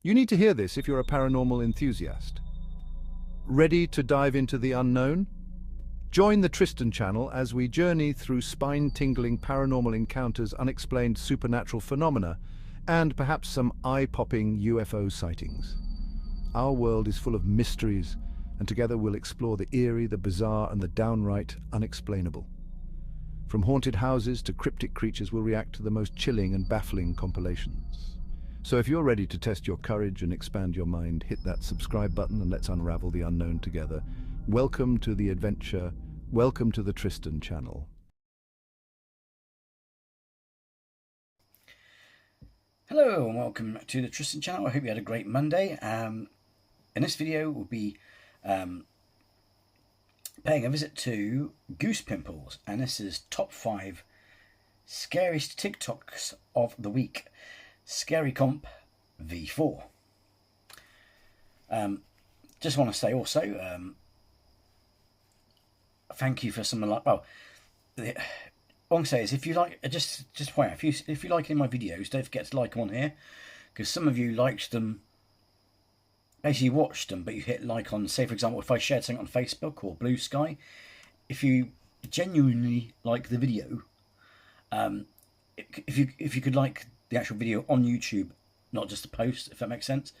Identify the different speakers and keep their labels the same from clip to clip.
Speaker 1: You need to hear this if you're a paranormal enthusiast. Ready to dive into the unknown? Join the Tristan channel as we journey through spine-tingling paranormal encounters, unexplained supernatural phenomena, and perhaps some eye-popping UFO sightings. Our world is full of mysteries, and together we'll explore the eerie, the bizarre, and the downright unexplainable. From haunted houses to cryptic creatures, we'll react to the most chilling and baffling compilations. So if you're ready to test your courage and expand your mind, hit that subscribe button and let's unravel the unknown together. Welcome to the adventure. Welcome to the Tristan channel.
Speaker 2: Hello and welcome to the Tristan channel. I hope you had a great Monday. In this video we'll be paying a visit to Goose Pimples, and this is top 5 scariest TikToks of the week. Scary Comp V4. Just want to say also, thank you for some like. Well, what I want to say is, if you like, just point out, if you like my videos, don't forget to like them on here, because some of you liked them. Basically, you watched them, but you hit like on, say for example, if I shared something on Facebook or Bluesky, if you genuinely like the video, if you could like the actual video on YouTube, not just the post, if that makes sense,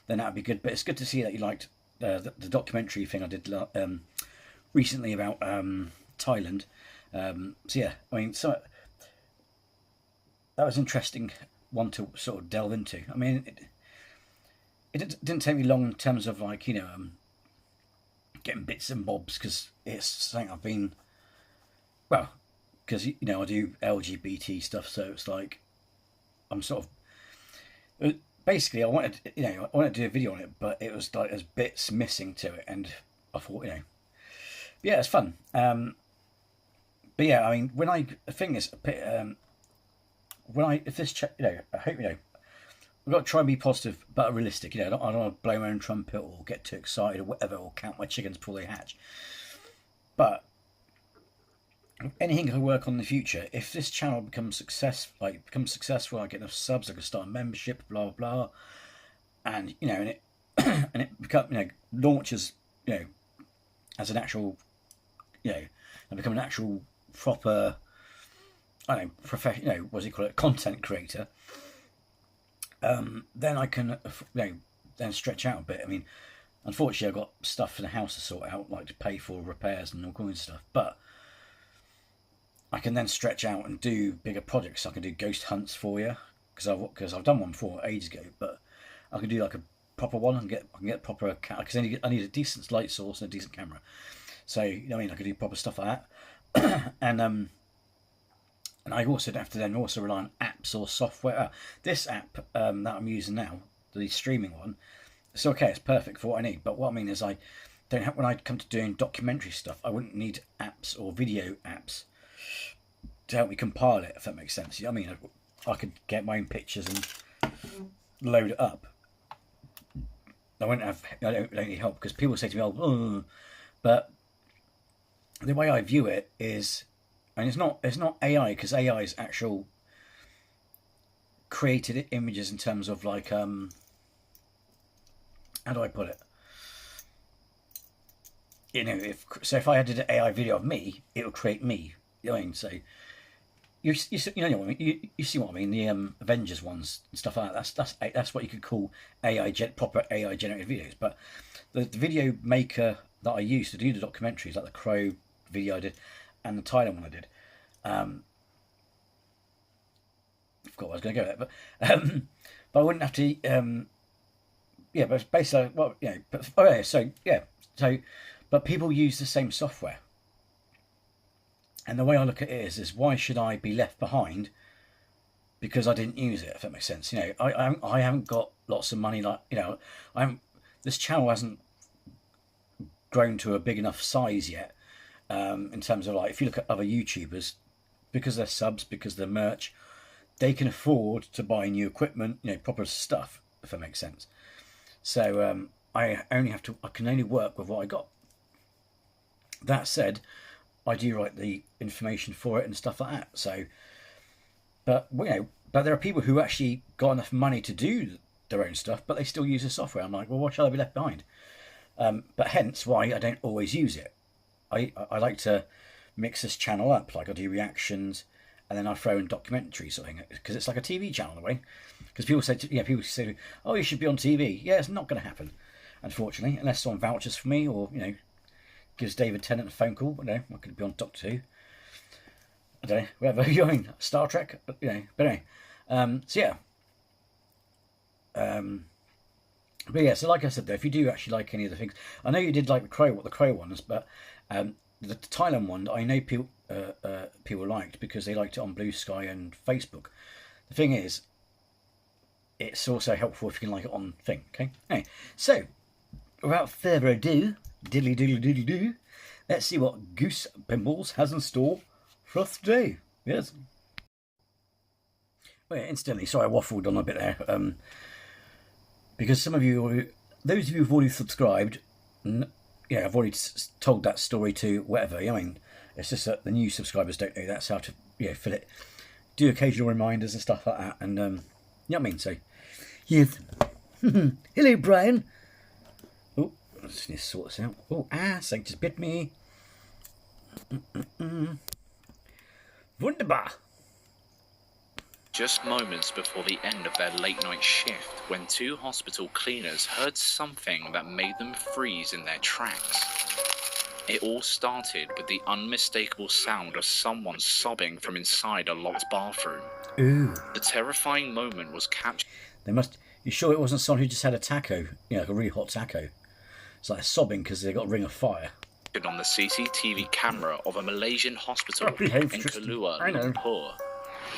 Speaker 2: then that would be good. But it's good to see that you liked the documentary thing I did recently about Thailand. So yeah, I mean, so that was an interesting one to sort of delve into. I mean, it didn't take me long in terms of, like, you know, getting bits and bobs, because it's something I've been, well, because, you know, I do LGBT stuff, so it's like I'm sort of, basically I wanted to do a video on it, but it was like there's bits missing to it, and I thought, you know, yeah, it's fun. But yeah, I mean, the thing is, if this, you know, I hope, you know, I've got to try and be positive but realistic. You know, I don't want to blow my own trumpet or get too excited or whatever, or count my chickens before they hatch. But anything I work on in the future, if this channel becomes successful, I get enough subs, I can start a membership, blah blah, and you know, and it and it become, you know, launches, you know, as an actual, you know, and become an actual proper, I don't know, professional, you know, what do you call it, content creator. Then I can, you know, then stretch out a bit. I mean, unfortunately, I've got stuff in the house to sort out, like to pay for repairs and all kinds of stuff. But I can then stretch out and do bigger projects. I can do ghost hunts for you, because I've done one before ages ago. But I can do like a proper one and I can get proper, because I need a decent light source and a decent camera. So, you know what I mean, I can do proper stuff like that. And I also have to then also rely on apps or software. This app that I'm using now, the streaming one, it's okay, it's perfect for what I need. But what I mean is, I don't have, when I come to doing documentary stuff, I wouldn't need apps or video apps to help me compile it, if that makes sense. I mean, I could get my own pictures and load it up. I don't need help, because people say to me, oh, but the way I view it is, and it's not AI, because AI is actual created images in terms of, like, how do I put it? You know, if I did an AI video of me, it would create me. You know what I mean? So you know what I mean? You see what I mean? The Avengers ones and stuff like that. That's what you could call proper AI generated videos. But the video maker that I used to do the documentaries, like the Crow video I did and the Thailand one I did, I forgot where I was going to go with that, but I wouldn't have to, yeah, but basically, well, you know, but people use the same software, and the way I look at it is why should I be left behind because I didn't use it, if that makes sense? You know, I haven't got lots of money, like, you know, this channel hasn't grown to a big enough size yet, in terms of, like, if you look at other YouTubers, because they're subs, because they're merch, they can afford to buy new equipment, you know, proper stuff, if that makes sense. So I can only work with what I got. That said, I do write the information for it and stuff like that. So, but you know, but there are people who actually got enough money to do their own stuff, but they still use the software. I'm like, well, why shall I be left behind? But hence why I don't always use it. I like to mix this channel up, like I do reactions, and then I throw in documentaries sort of thing, because it's like a TV channel in a way. Because people say, oh, you should be on TV. Yeah, it's not going to happen, unfortunately, unless someone vouches for me or gives David Tennant a phone call. I could be on Doctor Who. I don't know, whatever you're in, Star Trek. But anyway, so yeah. But yeah, so like I said, though, if you do actually like any of the things, I know you did like the Crow ones, but the Thailand one, I know people liked because they liked it on Bluesky and Facebook. The thing is, it's also helpful if you can like it on thing. Okay, anyway, so without further ado, diddly doodly doodly doo, let's see what Goose Pimples has in store for us today. Yes. Well, yeah, instantly, sorry, I waffled on a bit there. Because some of you, those of you who've already subscribed, I've already told that story to whatever. I mean, it's just that the new subscribers don't know that's how to, fill it. Do occasional reminders and stuff like that, and you know what I mean. So, yes. Hello, Brian. Oh, let's just sort this out. Oh, something just bit me. Wunderbar.
Speaker 3: Just moments before the end of their late-night shift, when two hospital cleaners heard something that made them freeze in their tracks. It all started with the unmistakable sound of someone sobbing from inside a locked bathroom.
Speaker 2: Ooh.
Speaker 3: The terrifying moment was captured.
Speaker 2: You sure it wasn't someone who just had a taco? Like a really hot taco. It's like sobbing because they got a ring of fire.
Speaker 3: On the CCTV camera of a Malaysian hospital in Kuala Lumpur,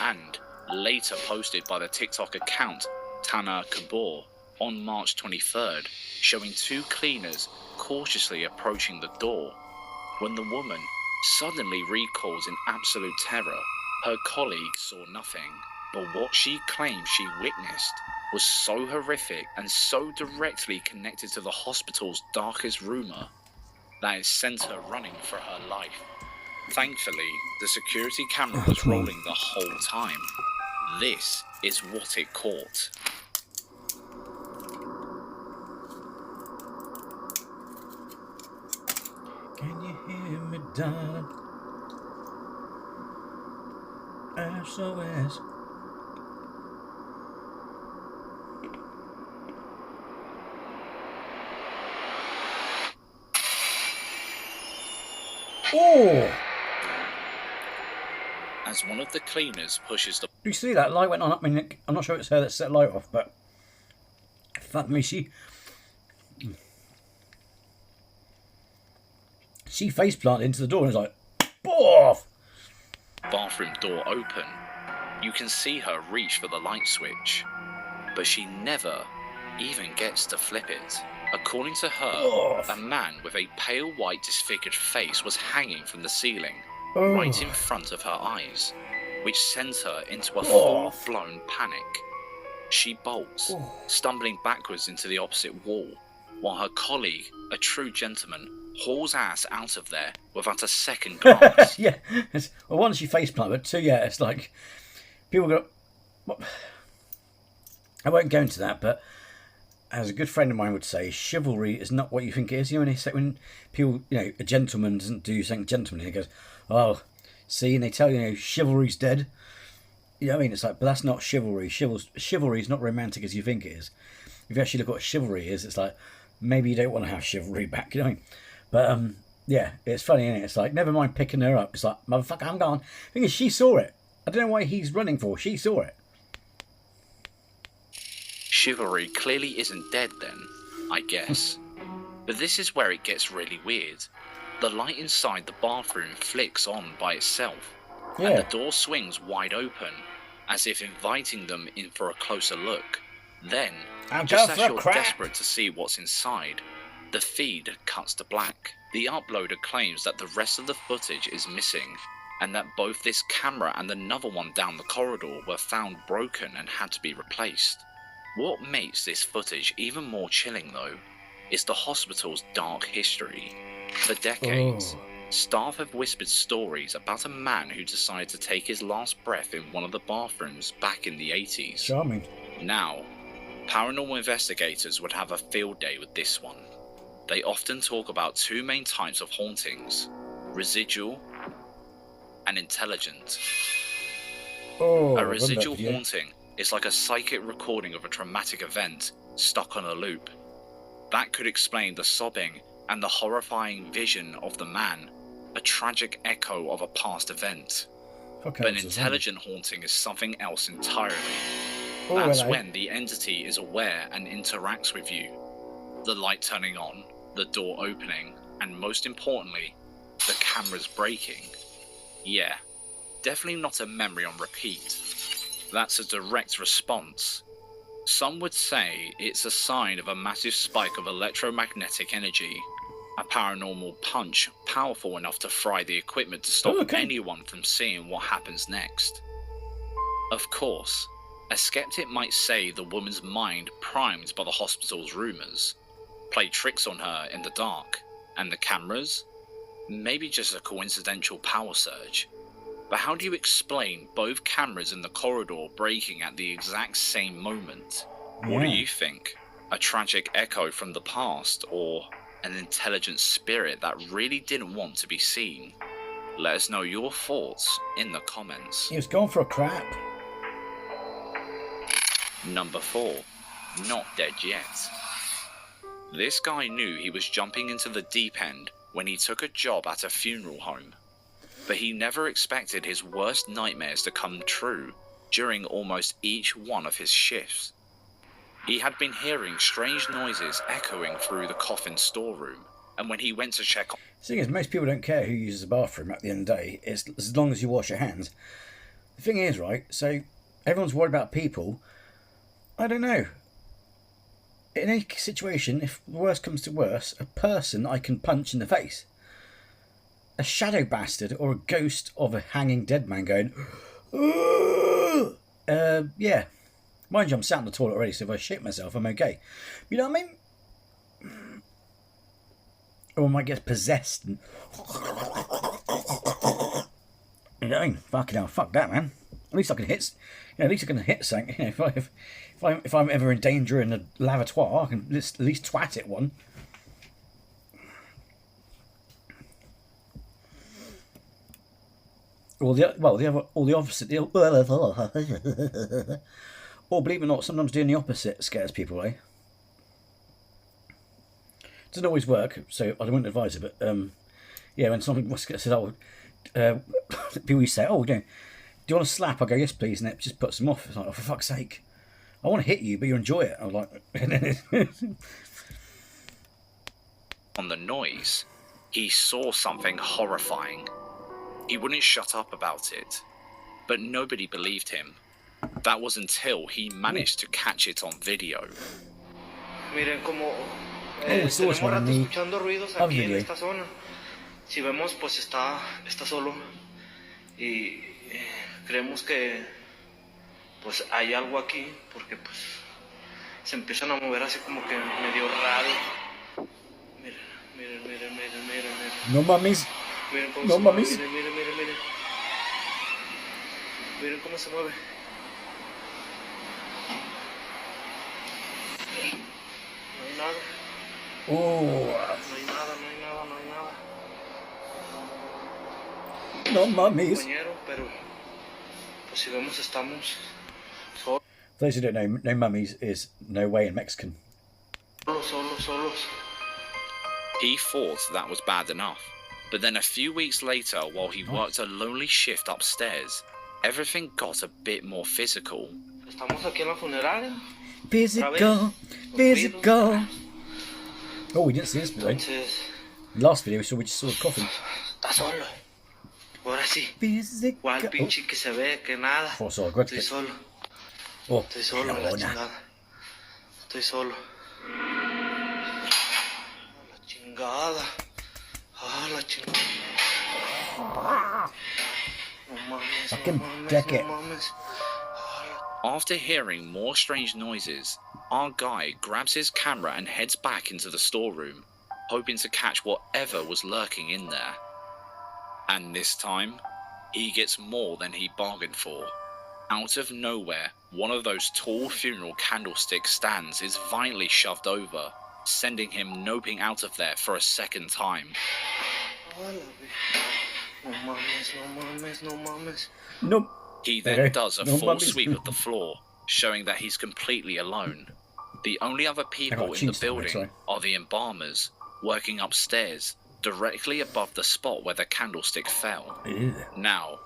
Speaker 3: and later posted by the TikTok account Tanah Kabor on March 23rd, showing two cleaners cautiously approaching the door. When the woman suddenly recalls in absolute terror, her colleague saw nothing, but what she claimed she witnessed was so horrific and so directly connected to the hospital's darkest rumour that it sent her running for her life. Thankfully, the security camera was rolling the whole time. This is what it caught.
Speaker 2: Can you hear me, darling? SOS. Oh!
Speaker 3: As one of the cleaners pushes the...
Speaker 2: You see that light went on? I mean, I'm not sure it's her that set the light off, but fuck me, she face planted into the door and was like, "Boff!"
Speaker 3: bathroom door open, you can see her reach for the light switch, but she never even gets to flip it. According to her, a man with a pale white disfigured face was hanging from the ceiling, right in front of her eyes, which sent her into a full-blown panic. She bolts, stumbling backwards into the opposite wall, while her colleague, a true gentleman, hauls ass out of there without a second glance.
Speaker 2: Yeah, well, one, she face planted, but two, yeah, it's like people go. I won't go into that, but as a good friend of mine would say, chivalry is not what you think it is. When people, a gentleman doesn't do something gentlemanly, he goes, "Oh, see," and they tell you, chivalry's dead. You know what I mean? It's like, but that's not chivalry. Chivalry is not romantic as you think it is. If you actually look at what chivalry is, it's like, maybe you don't want to have chivalry back, you know what I mean? But, yeah, it's funny, isn't it? It's like, never mind picking her up. It's like, motherfucker, I'm gone. The thing is, she saw it. I don't know why he's running for. She saw it.
Speaker 3: Chivalry clearly isn't dead then, I guess. But this is where it gets really weird. The light inside the bathroom flicks on by itself, and the door swings wide open, as if inviting them in for a closer look. Then, just as you're desperate to see what's inside, the feed cuts to black. The uploader claims that the rest of the footage is missing, and that both this camera and another one down the corridor were found broken and had to be replaced. What makes this footage even more chilling, though, is the hospital's dark history. For decades, staff have whispered stories about a man who decided to take his last breath in one of the bathrooms back in the 80s.
Speaker 2: Charming.
Speaker 3: Now, Paranormal investigators would have a field day with this one. They often talk about two main types of hauntings: residual and intelligent. A residual haunting is like a psychic recording of a traumatic event stuck on a loop. That could explain the sobbing and the horrifying vision of the man, a tragic echo of a past event. But an intelligent haunting is something else entirely. That's when the entity is aware and interacts with you. The light turning on, the door opening, and most importantly, the cameras breaking. Yeah, definitely not a memory on repeat. That's a direct response. Some would say it's a sign of a massive spike of electromagnetic energy, a paranormal punch powerful enough to fry the equipment to stop anyone from seeing what happens next. Of course, a skeptic might say the woman's mind primed by the hospital's rumours, played tricks on her in the dark, and the cameras? Maybe just a coincidental power surge. But how do you explain both cameras in the corridor breaking at the exact same moment? What do you think? A tragic echo from the past, or an intelligent spirit that really didn't want to be seen? Let us know your thoughts in the comments.
Speaker 2: He was going for a crap.
Speaker 3: Number 4. Not dead yet. This guy knew he was jumping into the deep end when he took a job at a funeral home. But he never expected his worst nightmares to come true during almost each one of his shifts. He had been hearing strange noises echoing through the coffin storeroom, and when he went to check on...
Speaker 2: The thing is, most people don't care who uses the bathroom at the end of the day, it's as long as you wash your hands. The thing is, right, so everyone's worried about people. I don't know. In any situation, if worse comes to worse, a person I can punch in the face. A shadow bastard or a ghost of a hanging dead man going, yeah. Mind you, I'm sat in the toilet already, so if I shit myself, I'm okay. You know what I mean? Or I might get possessed. And... you know what I mean? Fucking hell, fuck that, man. At least I can hit. At least I can hit something. You know, if I'm ever in danger in a lavatoire, I can at least twat it one. Or the opposite. Or believe it or not, sometimes doing the opposite scares people, eh? Doesn't always work, so I wouldn't advise it. But yeah, when something says, "Oh," people used to say, "Oh, do you want a slap?" I go, "Yes, please," and it just puts them off. It's like, "Oh, for fuck's sake, I want to hit you, but you enjoy it." I was like,
Speaker 3: on the noise, he saw something horrifying. He wouldn't shut up about it, but nobody believed him. That was until he managed to catch it on video.
Speaker 4: Miren como tenemos rato escuchando ruidos aquí en esta zona. Si vemos, pues está solo y creemos que pues hay algo aquí porque pues se empiezan a mover así como que medio raro. Miren.
Speaker 2: No mames.
Speaker 4: Miren cómo
Speaker 2: no
Speaker 4: se
Speaker 2: mames.
Speaker 4: Mueve. Miren. Miren cómo se mueve. No hay nada.
Speaker 2: Oh.
Speaker 4: No hay nada.
Speaker 2: No mames.
Speaker 4: Compañero, pero pues si vemos estamos solos.
Speaker 2: For those who don't know, no mummies is no way in Mexican.
Speaker 4: Solos.
Speaker 3: He thought that was bad enough. But then a few weeks later, while he worked a lonely shift upstairs, everything got a bit more physical.
Speaker 4: Estamos aquí en la funeraria.
Speaker 2: Physical. Oh, we didn't see this before. Last video we just saw a coffin.
Speaker 4: Está solo. Ahora sí.
Speaker 2: Physical.
Speaker 4: ¿Cuál pinche que se ve? Que nada. Estoy solo. Estoy solo, la chingada. Estoy solo. La chingada. La chingada. No mames.
Speaker 3: After hearing more strange noises, our guy grabs his camera and heads back into the storeroom, hoping to catch whatever was lurking in there. And this time, he gets more than he bargained for. Out of nowhere, one of those tall funeral candlestick stands is violently shoved over, sending him noping out of there for a second time.
Speaker 2: Nope.
Speaker 3: He then does a full sweep of the floor, showing that he's completely alone. The only other people in the building are the embalmers, working upstairs, directly above the spot where the candlestick fell. Now,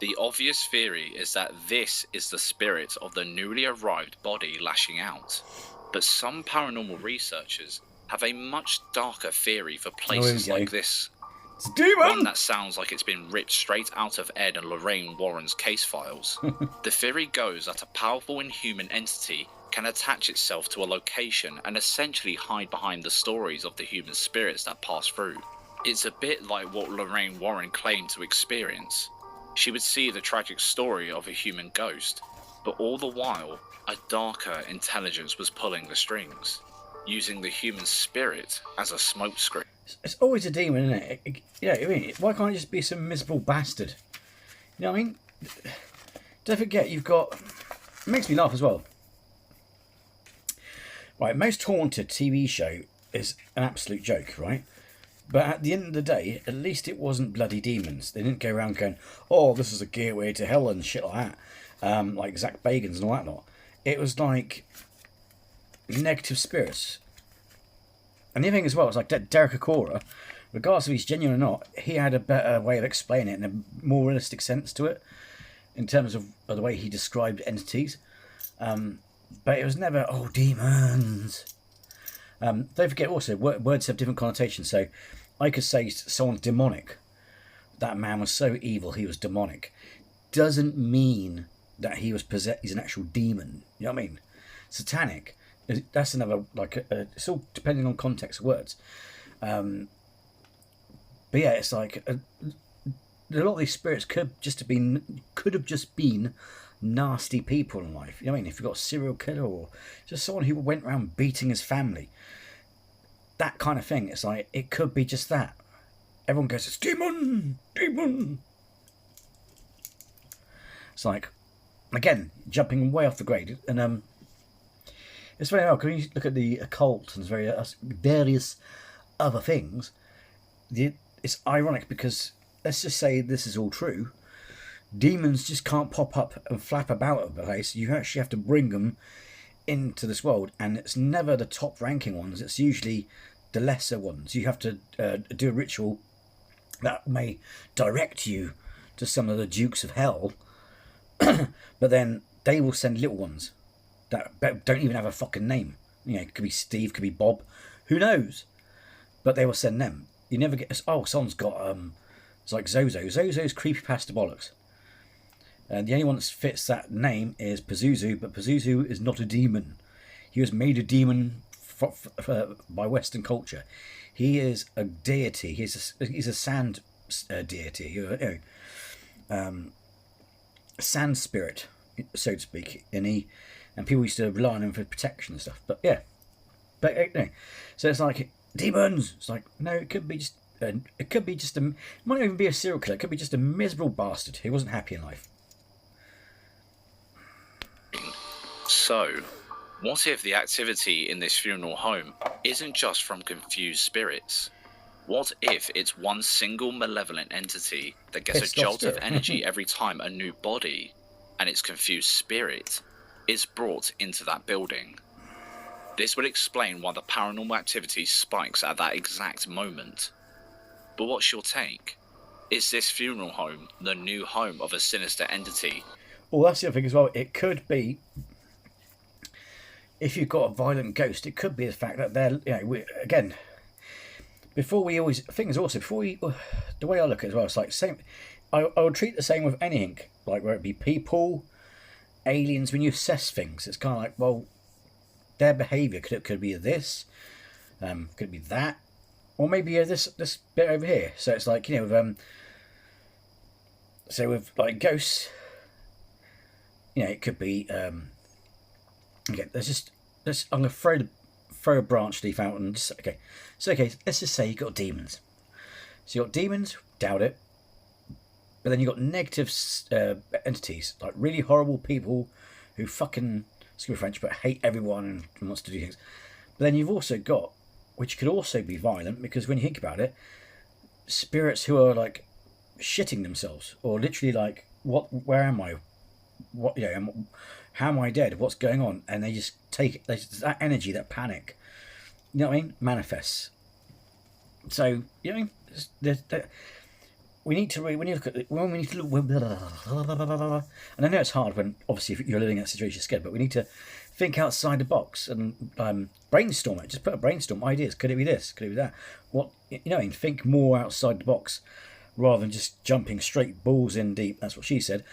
Speaker 3: the obvious theory is that this is the spirit of the newly arrived body lashing out. But some paranormal researchers have a much darker theory for places like this.
Speaker 2: It's a demon!
Speaker 3: One that sounds like it's been ripped straight out of Ed and Lorraine Warren's case files. The theory goes that a powerful inhuman entity can attach itself to a location and essentially hide behind the stories of the human spirits that pass through. It's a bit like what Lorraine Warren claimed to experience. She would see the tragic story of a human ghost, but all the while, a darker intelligence was pulling the strings, using the human spirit as a smokescreen.
Speaker 2: It's always a demon, isn't it? I mean, why can't it just be some miserable bastard? You know what I mean? Don't forget, you've got... It makes me laugh as well. Right, Most Haunted TV show is an absolute joke, right? But at the end of the day, at least it wasn't bloody demons. They didn't go around going, oh, this is a gateway to hell and shit like that. Like Zach Bagans and all that lot. It was like negative spirits. And the other thing as well, it's like Derek Acora, regardless if he's genuine or not, he had a better way of explaining it and a more realistic sense to it in terms of the way he described entities. But it was never, oh, demons. Don't forget also, words have different connotations. So I could say someone's demonic. That man was so evil, he was demonic. Doesn't mean that he was possessed, he's an actual demon. You know what I mean? Satanic. That's another, like, it's all depending on context of words. But yeah, it's like, a lot of these spirits could have just been nasty people in life. You know what I mean? If you've got a serial killer or just someone who went around beating his family, that kind of thing, it's like, it could be just that. Everyone goes, it's demon, demon. It's like, again, jumping way off the grade. And it's very hard, because when you look at the occult and various other things, it's ironic because, let's just say this is all true, demons just can't pop up and flap about a place. You actually have to bring them into this world, and it's never the top ranking ones, it's usually the lesser ones. You have to do a ritual that may direct you to some of the dukes of hell, but then they will send little ones that don't even have a fucking name. You know, it could be Steve, could be Bob, who knows? But they will send them. You never get, oh, someone's got, it's like Zozo. Zozo's creepypasta bollocks. And the only one that fits that name is Pazuzu, but Pazuzu is not a demon. He was made a demon by Western culture. He is a deity. He's a sand deity. A sand spirit, so to speak. And people used to rely on him for protection and stuff. But yeah, so it's like demons. It's like, no, it could be just. It might not even be a serial killer. It could be just a miserable bastard who wasn't happy in life.
Speaker 3: So, what if the activity in this funeral home isn't just from confused spirits? What if it's one single malevolent entity that gets a jolt of energy every time a new body, and its confused spirit, is brought into that building? This would explain why the paranormal activity spikes at that exact moment. But what's your take? Is this funeral home the new home of a sinister entity?
Speaker 2: Well, that's the other thing as well. It could be, if you've got a violent ghost, it could be the fact that they're, again, the way I look at it as well, it's like, same. I would treat the same with anything, like whether it be people, aliens. When you assess things, it's kind of like, well, their behaviour could be this, could be that, or maybe this bit over here. So it's like, with like ghosts, it could be. Okay, I'm gonna throw a branch leaf out and just okay. So let's just say you got demons. So you got demons, doubt it. But then you've got negative entities, like really horrible people who fucking, excuse me French, but hate everyone and wants to do things. But then you've also got, which could also be violent, because when you think about it, spirits who are like shitting themselves, or literally like, where am I? What, you know, how am I dead? What's going on? And they just take it, that energy, that panic, you know what I mean, manifests. So, you know, we need to when you look at it, when we need to look, and I know it's hard when obviously if you're living in that situation you're scared, but we need to think outside the box and brainstorm it. Just put a brainstorm ideas. Could it be this? Could it be that? What, you know, and think more outside the box rather than just jumping straight balls in deep. That's what she said.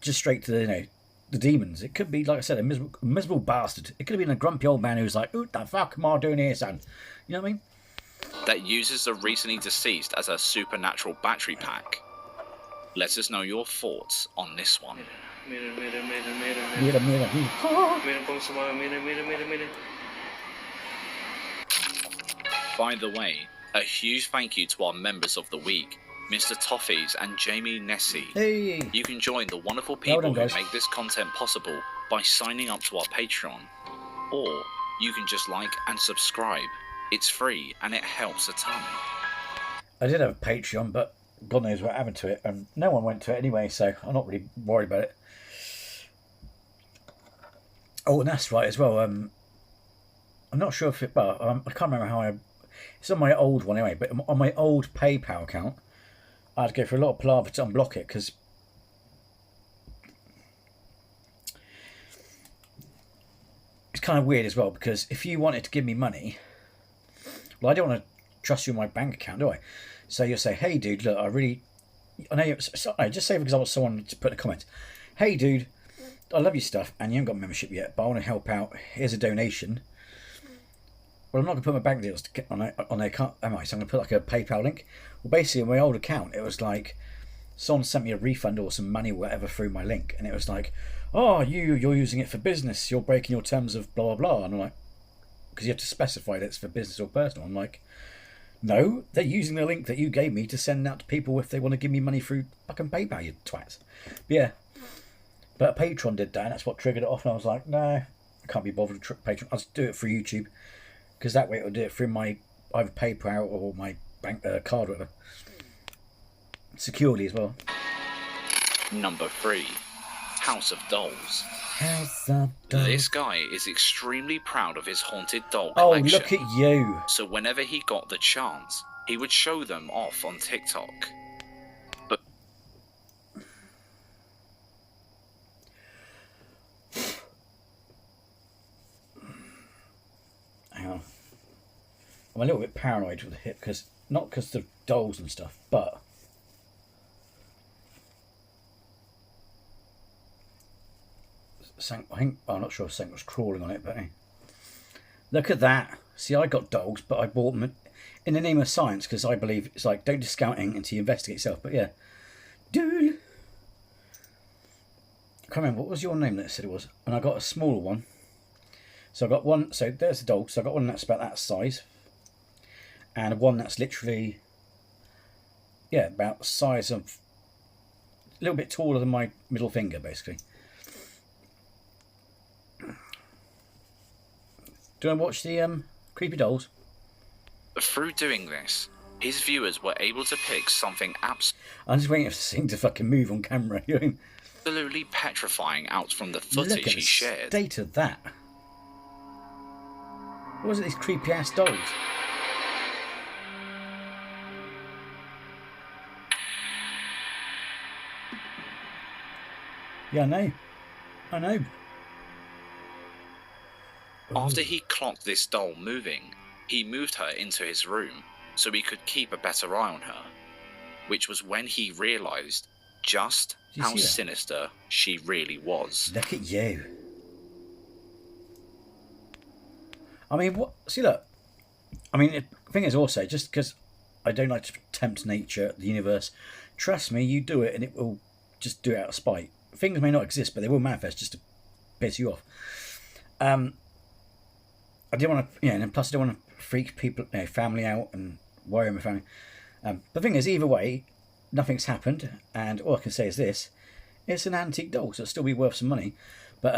Speaker 2: Just straight to the, you know, the demons. It could be, like I said, a miserable bastard. It could have been a grumpy old man who's like, "What the fuck am I doing here, son?" You know what I mean?
Speaker 3: That uses the recently deceased as a supernatural battery pack. Let us know your thoughts on this one.
Speaker 4: Miren, miren, miren, miren, miren.
Speaker 2: Mira, mira, mira.
Speaker 4: Miren cómo se mueve, miren, miren, miren, miren.
Speaker 3: By the way, a huge thank you to our members of the week, Mr. Toffees and Jamie Nessie.
Speaker 2: Hey.
Speaker 3: You can join the wonderful people
Speaker 2: Well done,
Speaker 3: who
Speaker 2: guys.
Speaker 3: make this content possible by signing up to our Patreon. Or you can just like and subscribe. It's free and it helps a ton.
Speaker 2: I did have a Patreon, but God knows what happened to it, and no one went to it anyway, so I'm not really worried about it. Oh, and that's right as well. I'm not sure if it, but I can't remember how it's on my old one anyway, but on my old PayPal account, I had to go for a lot of palaver to unblock it, because it's kind of weird as well, because if you wanted to give me money, well, I don't want to trust you with my bank account, do I? So you'll say, "Hey dude, look, I know you," just say for example someone to put in a comment, "Hey dude, I love your stuff and you haven't got a membership yet, but I want to help out. Here's a donation." Well, I'm not going to put my bank details on their account, am I? So I'm going to put like a PayPal link. Well, basically on my old account, it was like someone sent me a refund or some money or whatever through my link, and it was like, "Oh, you're using it for business. You're breaking your terms of blah blah blah." And I'm like, because you have to specify that it's for business or personal. I'm like, no, they're using the link that you gave me to send out to people if they want to give me money through fucking PayPal, you twats. But yeah, but Patreon did that, and that's what triggered it off, and I was like, no, I can't be bothered with Patreon. I'll just do it through YouTube, because that way it'll do it through my either PayPal or my bank card or whatever. Securely as well.
Speaker 3: Number 3. House of Dolls.
Speaker 2: House of Dolls.
Speaker 3: This guy is extremely proud of his haunted doll
Speaker 2: Oh,
Speaker 3: collection.
Speaker 2: look at you.
Speaker 3: So whenever he got the chance, he would show them off on TikTok. But
Speaker 2: hang on. I'm a little bit paranoid with the hip, because not because of dolls and stuff, but I think, I'm not sure if something was crawling on it, but hey. Look at that. See, I got dogs, but I bought them in the name of science, because I believe it's like, don't discount it until you investigate yourself. But yeah, dude, I can't remember what was your name that I said it was, and I got a smaller one. So I got one. So there's the dog. So I got one that's about that size, and one that's literally, yeah, about the size of a little bit taller than my middle finger, basically. Do you want to watch the creepy dolls?
Speaker 3: through doing this, his viewers were able to pick something
Speaker 2: I'm just waiting for this thing to fucking move on camera. You know?
Speaker 3: absolutely petrifying out from the
Speaker 2: Look
Speaker 3: footage
Speaker 2: at
Speaker 3: he
Speaker 2: the
Speaker 3: shared.
Speaker 2: state of that. What was it, these creepy ass dolls? Yeah, I know. I know.
Speaker 3: After he clocked this doll moving, he moved her into his room so he could keep a better eye on her, which was when he realised just
Speaker 2: Did you
Speaker 3: how
Speaker 2: see that?
Speaker 3: sinister she really was.
Speaker 2: Look at you. I mean, what? See, look. I mean, the thing is also, just because I don't like to tempt nature, the universe, trust me, you do it and it will just do it out of spite. Things may not exist, but they will manifest just to piss you off. I didn't want to, and plus I don't want to freak people, family out and worry my family. The thing is, either way, nothing's happened, and all I can say is this: it's an antique doll, so it'll still be worth some money. But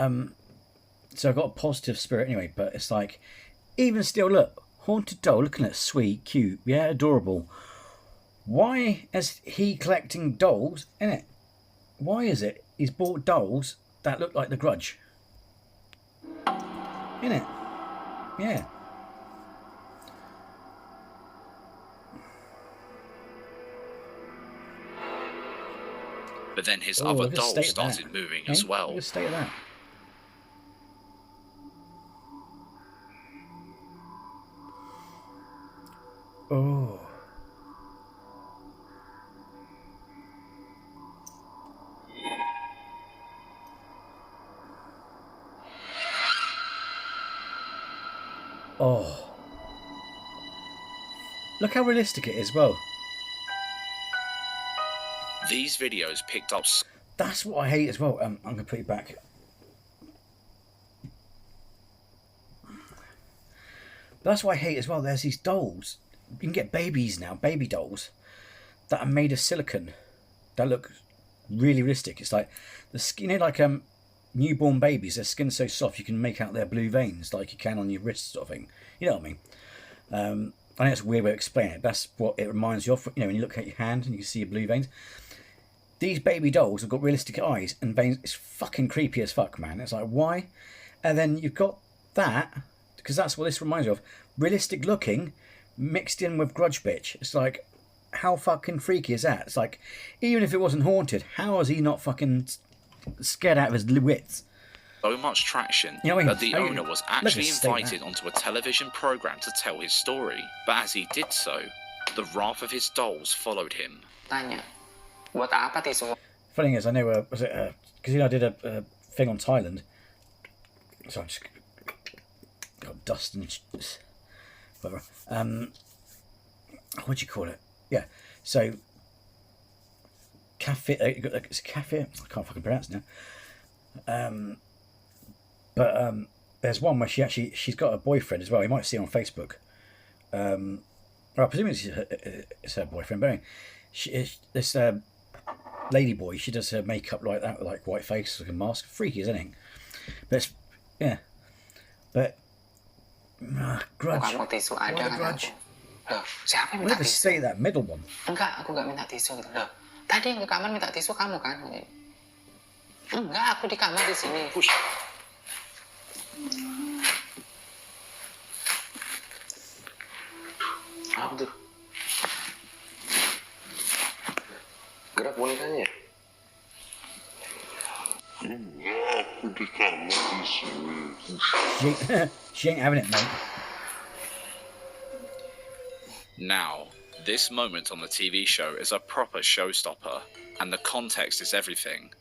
Speaker 2: so I've got a positive spirit anyway. But it's like, even still, look, haunted doll, looking at sweet, cute, yeah, adorable. Why is he collecting dolls, innit? Why is it he's bought dolls that look like The Grudge? Innit? Yeah.
Speaker 3: But then his other doll started moving as well.
Speaker 2: Look at the state of that. Oh. Oh. Look how realistic it is, well.
Speaker 3: These videos picked up...
Speaker 2: That's what I hate as well. I'm going to put it back. That's what I hate as well. There's these dolls. You can get babies now, baby dolls, that are made of silicone. That look really realistic. It's like, the skin, you know, like newborn babies, their skin's so soft you can make out their blue veins like you can on your wrist sort of thing. You know what I mean? I know it's a weird way to explain it. That's what it reminds you of. You know, when you look at your hand and you can see your blue veins. These baby dolls have got realistic eyes and veins. It's fucking creepy as fuck, man. It's like, why? And then you've got that, because that's what this reminds you of. Realistic looking, mixed in with Grudge bitch. It's like, how fucking freaky is that? It's like, even if it wasn't haunted, how is he not fucking scared out of his wits?
Speaker 3: So much traction,
Speaker 2: you know what I mean?
Speaker 3: that the owner was actually invited onto a television program to tell his story. But as he did so, the wrath of his dolls followed him.
Speaker 2: Funny thing is, I know, was it, because you know I did a thing on Thailand. So I just got dust and whatever. What do you call it? Yeah. So cafe. It's cafe. I can't fucking pronounce it now. But there's one where she's got a boyfriend as well. You might see it on Facebook. Well, I presume it's her boyfriend. But anyway, this lady boy, she does her makeup like that, with like white face, like a mask. Freaky, isn't it? But it's, yeah. But Grudge. Why Grudge? Why never say that middle one?
Speaker 5: Enggak, aku gak minta tisu gitu loh. Tadi yang ke kamar minta tisu kamu kan? Enggak, aku di kamar di sini. Apa tuh? Gerak bonekanya ya?
Speaker 6: Aku di kamar di sini.
Speaker 2: She ain't having it, mate.
Speaker 3: Now, this moment on the TV show is a proper showstopper, and the context is everything.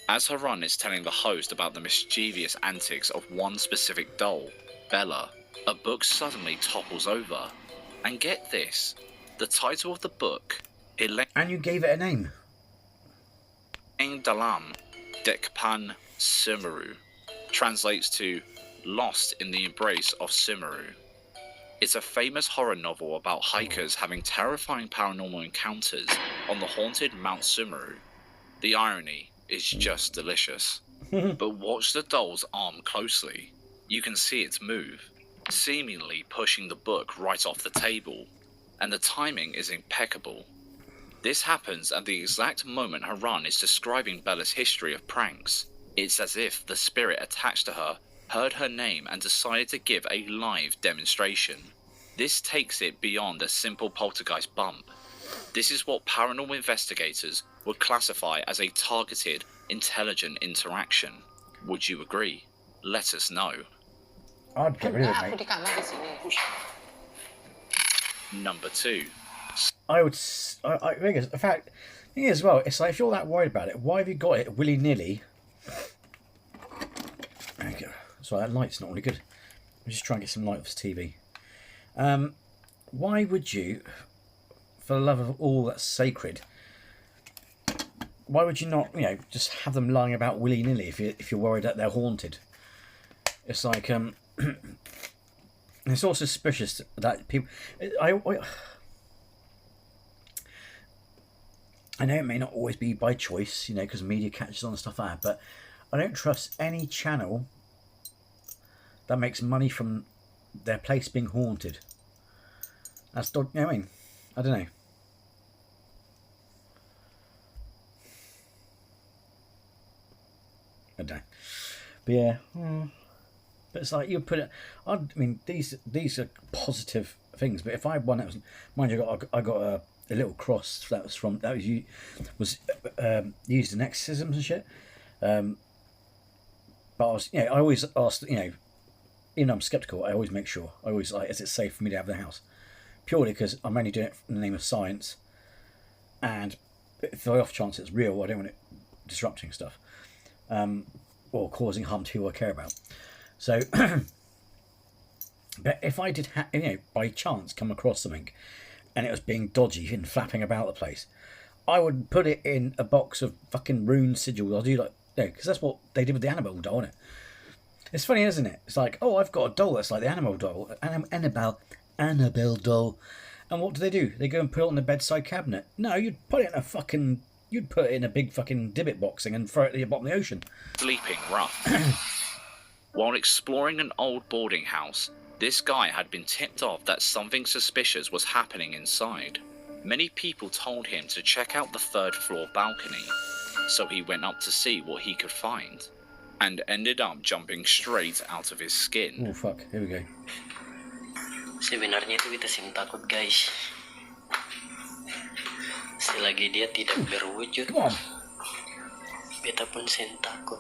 Speaker 3: As Harun is telling the host about the mischievous antics of one specific doll, Bella, a book suddenly topples over. And get this, the title of the book,
Speaker 2: And you gave it a name.
Speaker 3: Dalam Dekpan Sumeru, translates to Lost in the Embrace of Sumeru. It's a famous horror novel about hikers having terrifying paranormal encounters on the haunted Mount Sumeru. The irony is just delicious. But watch the doll's arm closely. You can see it move, seemingly pushing the book right off the table, and the timing is impeccable. This happens at the exact moment Harun is describing Bella's history of pranks. It's as if the spirit attached to her heard her name and decided to give a live demonstration. This takes it beyond a simple poltergeist bump. This is what paranormal investigators would classify as a targeted, intelligent interaction. Would you agree? Let us know.
Speaker 2: I'd get rid of it, mate.
Speaker 3: Number 2.
Speaker 2: I think, in fact, the thing is, as well, it's like, if you're that worried about it, why have you got it willy-nilly? There you go. Sorry, that light's not really good. I'm just trying to get some light off this TV. Why would you, for the love of all that's sacred, why would you not, just have them lying about willy-nilly if you're worried that they're haunted? It's like, it's also suspicious that people... I know it may not always be by choice, you know, because media catches on and stuff like that, but I don't trust any channel that makes money from their place being haunted. That's, you know what I mean? I don't know. I don't know. But yeah, but it's like you put it. I mean, these are positive things. But if I had one that was, mind you, I got a little cross that was used in exorcisms and shit. But I was, you know, I always ask, you know, even though I'm skeptical, I always make sure. I always like, is it safe for me to have in the house? Purely because I'm only doing it in the name of science, and if the off chance it's real, I don't want it disrupting stuff. Or causing harm to who I care about. So, but if I did, you know, by chance come across something, and it was being dodgy and flapping about the place, I would put it in a box of fucking rune sigils. I'll do like, you know, because that's what they did with the Annabelle doll, isn't it? It's funny, isn't it? It's like, oh, I've got a doll that's like the Annabelle doll, Annabelle doll, and what do? They go and put it on the bedside cabinet. No, you'd put it in a big fucking divot boxing and throw it at the bottom of the ocean.
Speaker 3: Sleeping rough. While exploring an old boarding house, this guy had been tipped off that something suspicious was happening inside. Many people told him to check out the 3rd floor balcony, so he went up to see what he could find, and ended up jumping straight out of his skin.
Speaker 2: Oh fuck, here we go.
Speaker 7: Sebenarnya itu kita sim takut guys. Selagi dia tidak berwujud,
Speaker 2: Come on.
Speaker 7: beta pun sen takut.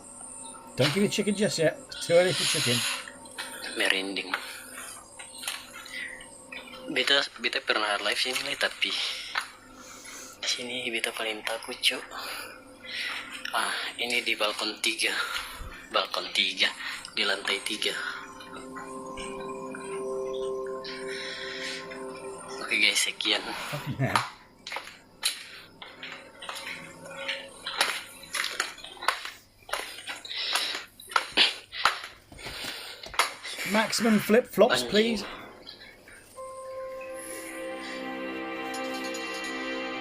Speaker 2: Don't give me chicken just yet. It's too early for chicken.
Speaker 7: Merinding. Beta pernah live sini tapi sini beta paling takut cuk. Ini di balkon 3. Balkon 3 di lantai 3. Oke guys, sekian.
Speaker 2: Fucking hell. Maximum flip-flops, please.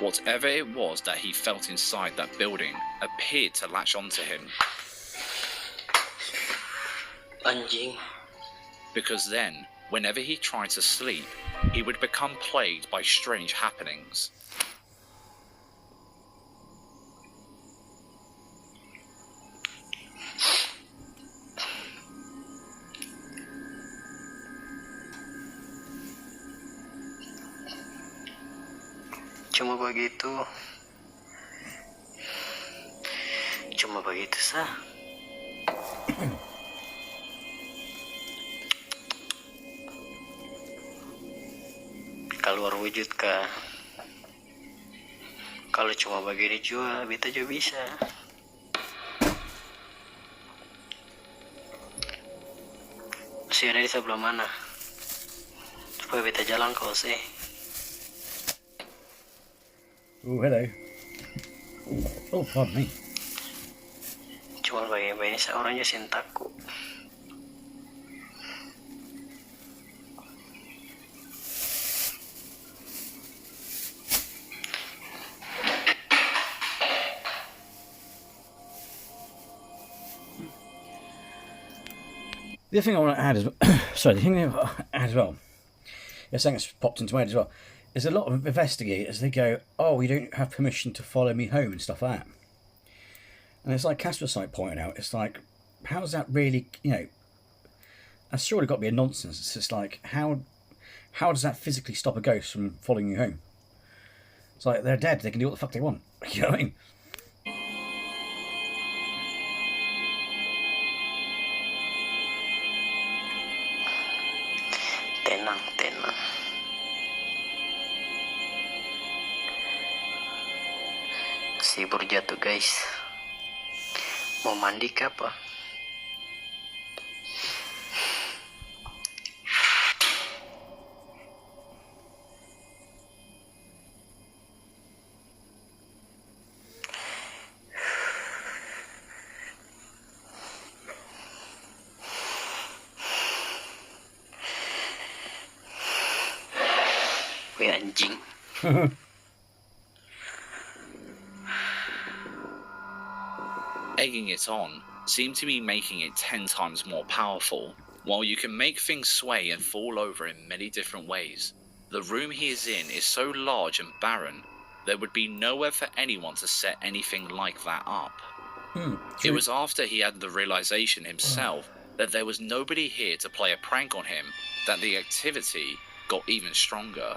Speaker 3: Whatever it was that he felt inside that building appeared to latch onto him.
Speaker 7: Anjing.
Speaker 3: Because then, whenever he tried to sleep, he would become plagued by strange happenings.
Speaker 7: Cuma begitu sah. Keluar wujud kah? Kalau cuma begini juga, beta juga bisa. Si ada di sebelah mana? Supaya beta jalan kau sih.
Speaker 2: Oh, hello. Oh, pardon me.
Speaker 7: Cuma begini seorang aja sen takut.
Speaker 2: The other thing I want to add is, sorry, the thing I want to add as well, it's something that's popped into my head as well, is a lot of investigators, they go, oh, you don't have permission to follow me home and stuff like that. And it's like Casper's like pointing out, it's like, how's that really, you know, that's surely got to be a nonsense. It's just like, how does that physically stop a ghost from following you home? It's like, they're dead, they can do what the fuck they want. You know what I mean?
Speaker 7: Tenang. Si baru jatuh guys. Mau mandi ke apa? Wih anjing.
Speaker 3: egging it on seemed to be making it 10 times more powerful. While you can make things sway and fall over in many different ways, the room he is in is so large and barren, there would be nowhere for anyone to set anything like that up. It was after he had the realization himself that there was nobody here to play a prank on him that the activity got even stronger.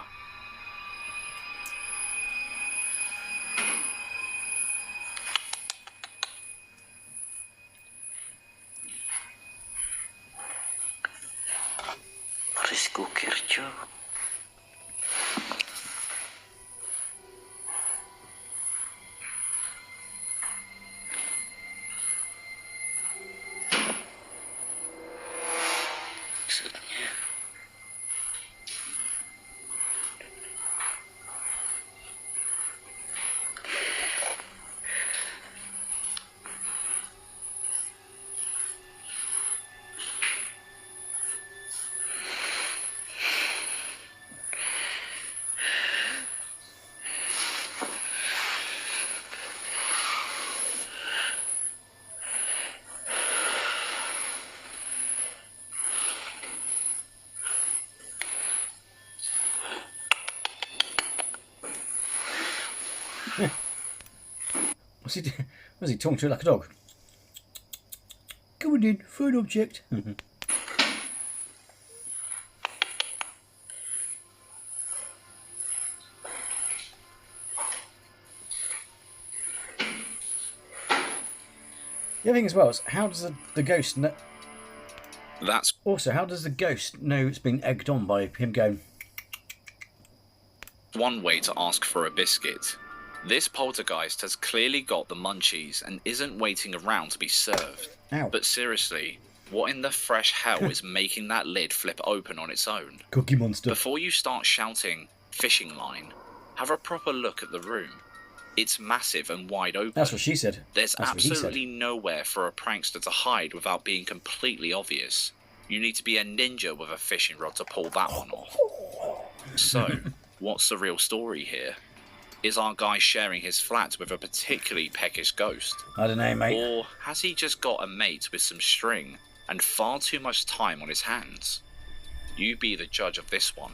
Speaker 7: Risiko kerja. Maksudnya
Speaker 2: Was he talking to it like a dog? Come on in, food object. The other thing as well is, how does the ghost know?
Speaker 3: That's
Speaker 2: Also, how does the ghost know it's been egged on by him going?
Speaker 3: one way to ask for a biscuit. This poltergeist has clearly got the munchies and isn't waiting around to be served.
Speaker 2: Ow.
Speaker 3: But seriously, what in the fresh hell is making that lid flip open on its own?
Speaker 2: Cookie Monster.
Speaker 3: Before you start shouting, fishing line, have a proper look at the room. It's massive and wide open.
Speaker 2: That's what she said.
Speaker 3: There's
Speaker 2: That's what he said.
Speaker 3: absolutely nowhere for a prankster to hide without being completely obvious. You need to be a ninja with a fishing rod to pull that one off. So, what's the real story here? Is our guy sharing his flat with a particularly peckish ghost?
Speaker 2: I don't know, mate.
Speaker 3: Or has he just got a mate with some string and far too much time on his hands? You be the judge of this one.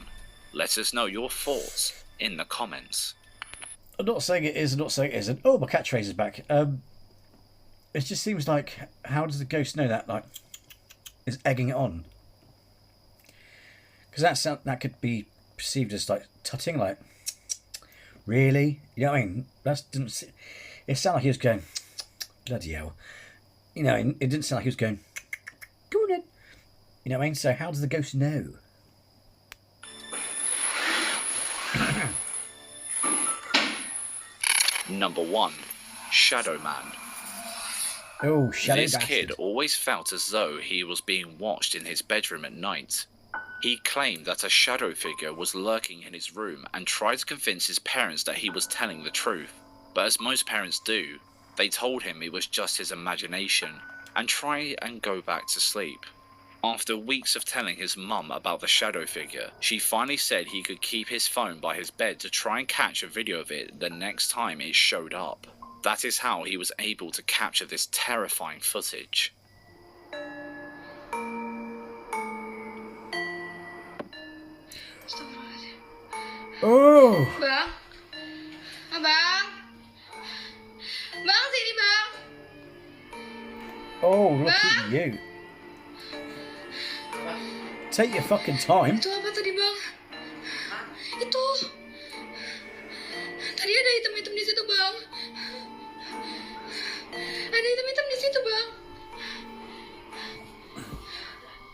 Speaker 3: Let us know your thoughts in the comments.
Speaker 2: I'm not saying it is, I'm not saying it isn't. Oh, my catchphrase is back. It just seems like, how does the ghost know that, like, is egging it on? Because that could be perceived as, like, tutting, like, really? You know what I mean? It sounded like he was going, bloody hell. You know, it didn't sound like he was going, go on then. You know what I mean? So how does the ghost know?
Speaker 3: Number 1. Shadow Man.
Speaker 2: Oh, shadow
Speaker 3: This
Speaker 2: bastard.
Speaker 3: kid always felt as though he was being watched in his bedroom at night. He claimed that a shadow figure was lurking in his room and tried to convince his parents that he was telling the truth. But as most parents do, they told him it was just his imagination and try and go back to sleep. After weeks of telling his mum about the shadow figure, she finally said he could keep his phone by his bed to try and catch a video of it the next time it showed up. That is how he was able to capture this terrifying footage.
Speaker 2: Oh!
Speaker 8: Bang? Abang? Bang, sini bang.
Speaker 2: Oh, look at you. Take your fucking time.
Speaker 8: Itu apa tadi bang? Itu. Tadi ada hitam-hitam di situ bang. Ada hitam-hitam di situ bang.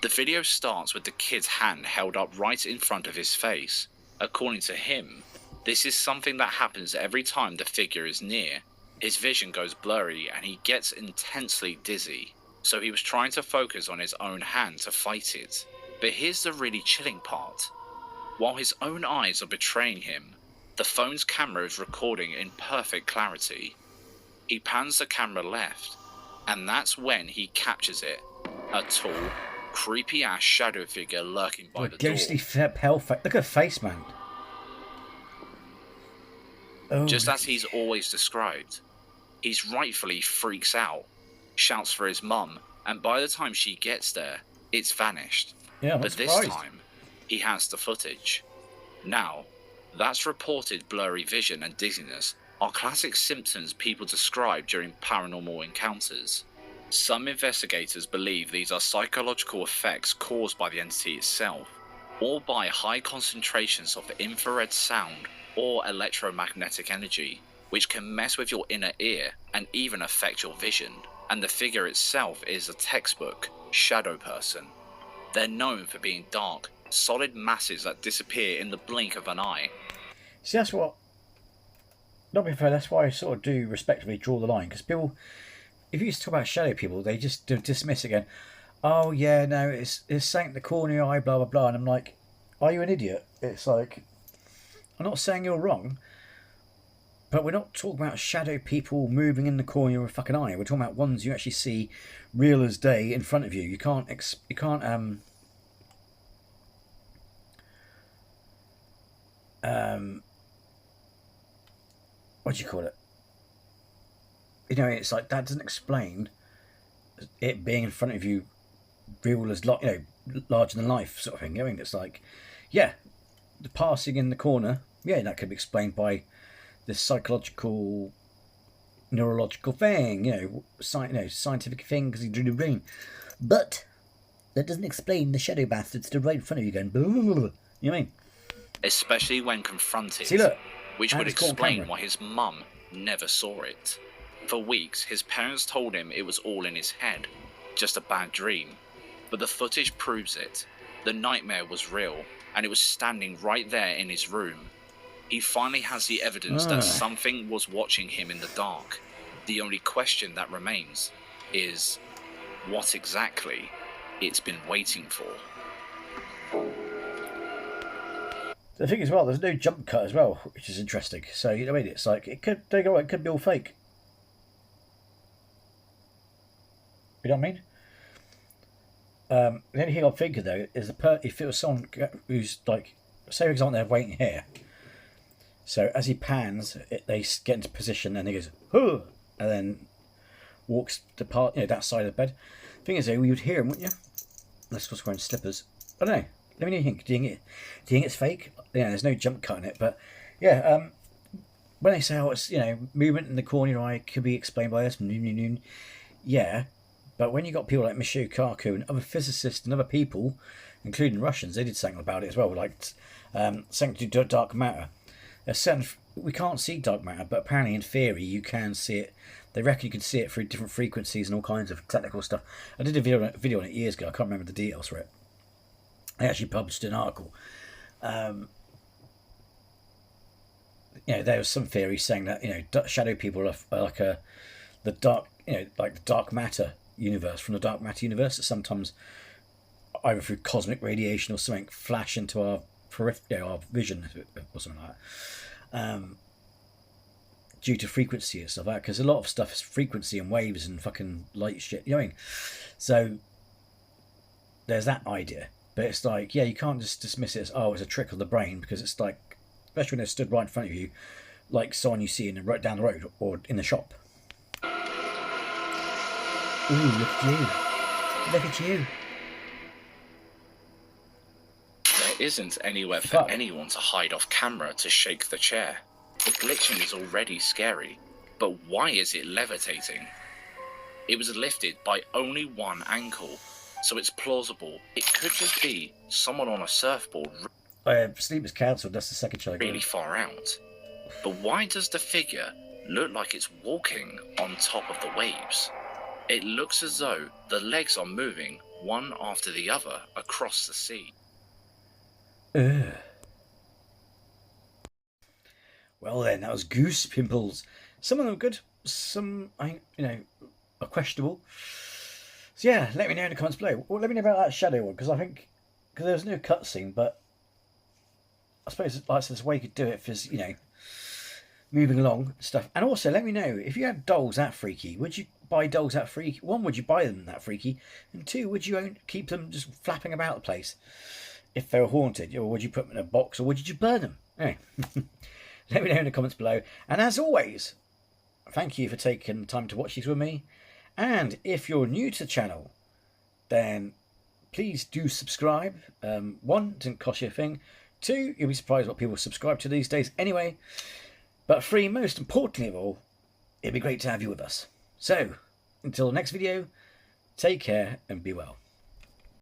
Speaker 3: The video starts with the kid's hand held up right in front of his face. According to him, this is something that happens every time the figure is near. His vision goes blurry and he gets intensely dizzy, so he was trying to focus on his own hand to fight it. But here's the really chilling part. While his own eyes are betraying him, the phone's camera is recording in perfect clarity. He pans the camera left, and that's when he captures it. A tall, creepy-ass shadow figure lurking by the door.
Speaker 2: Ghostly pale face. Look at her face, man. Oh,
Speaker 3: Just as he's always described. He rightfully freaks out. shouts for his mum, and by the time she gets there, it's vanished.
Speaker 2: Yeah,
Speaker 3: but this time, he has the footage. Now, that's reported blurry vision and dizziness are classic symptoms people describe during paranormal encounters. Some investigators believe these are psychological effects caused by the entity itself, or by high concentrations of infrared sound or electromagnetic energy, which can mess with your inner ear and even affect your vision. And the figure itself is a textbook shadow person. They're known for being dark, solid masses that disappear in the blink of an eye.
Speaker 2: See, that's what... Not being fair, that's why I sort of do respectively draw the line, because people... If you used to talk about shadow people, they just dismiss it again. Oh, yeah, no, it's sank the corner of your eye, blah, blah, blah. And I'm like, are you an idiot? It's like, I'm not saying you're wrong, but we're not talking about shadow people moving in the corner of your fucking eye. We're talking about ones you actually see real as day in front of you. You can't what do you call it? You know, it's like that doesn't explain it being in front of you, real as larger than life sort of thing. I mean, it's like, yeah, the passing in the corner, yeah, that could be explained by this psychological, neurological thing, scientific thing because he drew the brain. But that doesn't explain the shadow bastard stood right in front of you going, blah, blah, blah, blah. You know what I mean?
Speaker 3: Especially when confronted.
Speaker 2: See, look,
Speaker 3: which would explain why his mum never saw it. For weeks, his parents told him it was all in his head, just a bad dream. But the footage proves it. The nightmare was real, and it was standing right there in his room. He finally has the evidence that something was watching him in the dark. The only question that remains is what exactly it's been waiting for.
Speaker 2: The thing as well, there's no jump cut as well, which is interesting. So, you know what I mean? It's like, it could be all fake. You know what I mean? The only thing I'm thinking though is if it was someone who's like, say for example, they're waiting here. So as he pans, they get into position and he goes, "Huh," and then walks to that side of the bed. Thing is though, you would hear him, wouldn't you? Unless was wearing slippers. I don't know. Let me know what you think. Do you think it's fake? Yeah, there's no jump cut in it, but yeah. When they say, it's movement in the corner of your eye could be explained by this, yeah. But when you got people like Michio Kaku and other physicists and other people, including Russians, they did something about it as well, like something to do dark matter. We can't see dark matter, but apparently in theory you can see it. They reckon you can see it through different frequencies and all kinds of technical stuff. I did a video on it years ago. I can't remember the details for it. I actually published an article. There was some theory saying that shadow people are like the dark matter universe, from the dark matter universe, that sometimes either through cosmic radiation or something flash into our our vision or something like that, due to frequency and stuff like that, because a lot of stuff is frequency and waves and fucking light shit, you know what I mean? So there's that idea, but it's like, yeah, you can't just dismiss it as, it's a trick of the brain, because it's like, especially when they're stood right in front of you, like someone you see right down the road or in the shop. Ooh, look at you. Look at you.
Speaker 3: There isn't anywhere for anyone to hide off camera to shake the chair. The glitching is already scary, but why is it levitating? It was lifted by only one ankle, so it's plausible it could just be someone on a surfboard
Speaker 2: Sleep is cancelled, that's the second show.
Speaker 3: Really far out. But why does the figure look like it's walking on top of the waves? It looks as though the legs are moving one after the other across the sea.
Speaker 2: Well then, that was Goose Pimples. Some of them are good, some are questionable. So yeah, let me know in the comments below. Well, let me know about that shadow one, because there was no cutscene, but I suppose there's a way you could do it if there's, moving along and stuff. And also, let me know, if you had dolls that freaky, would you buy dolls that freaky? One, would you buy them that freaky? And two, would you keep them just flapping about the place if they were haunted? Or would you put them in a box, or would you just burn them? Anyway, let me know in the comments below. And as always, thank you for taking the time to watch these with me. And if you're new to the channel, then please do subscribe. 1, didn't cost you a thing. 2, you'll be surprised what people subscribe to these days anyway. But 3, most importantly of all, it'd be great to have you with us. So, until the next video, take care and be well.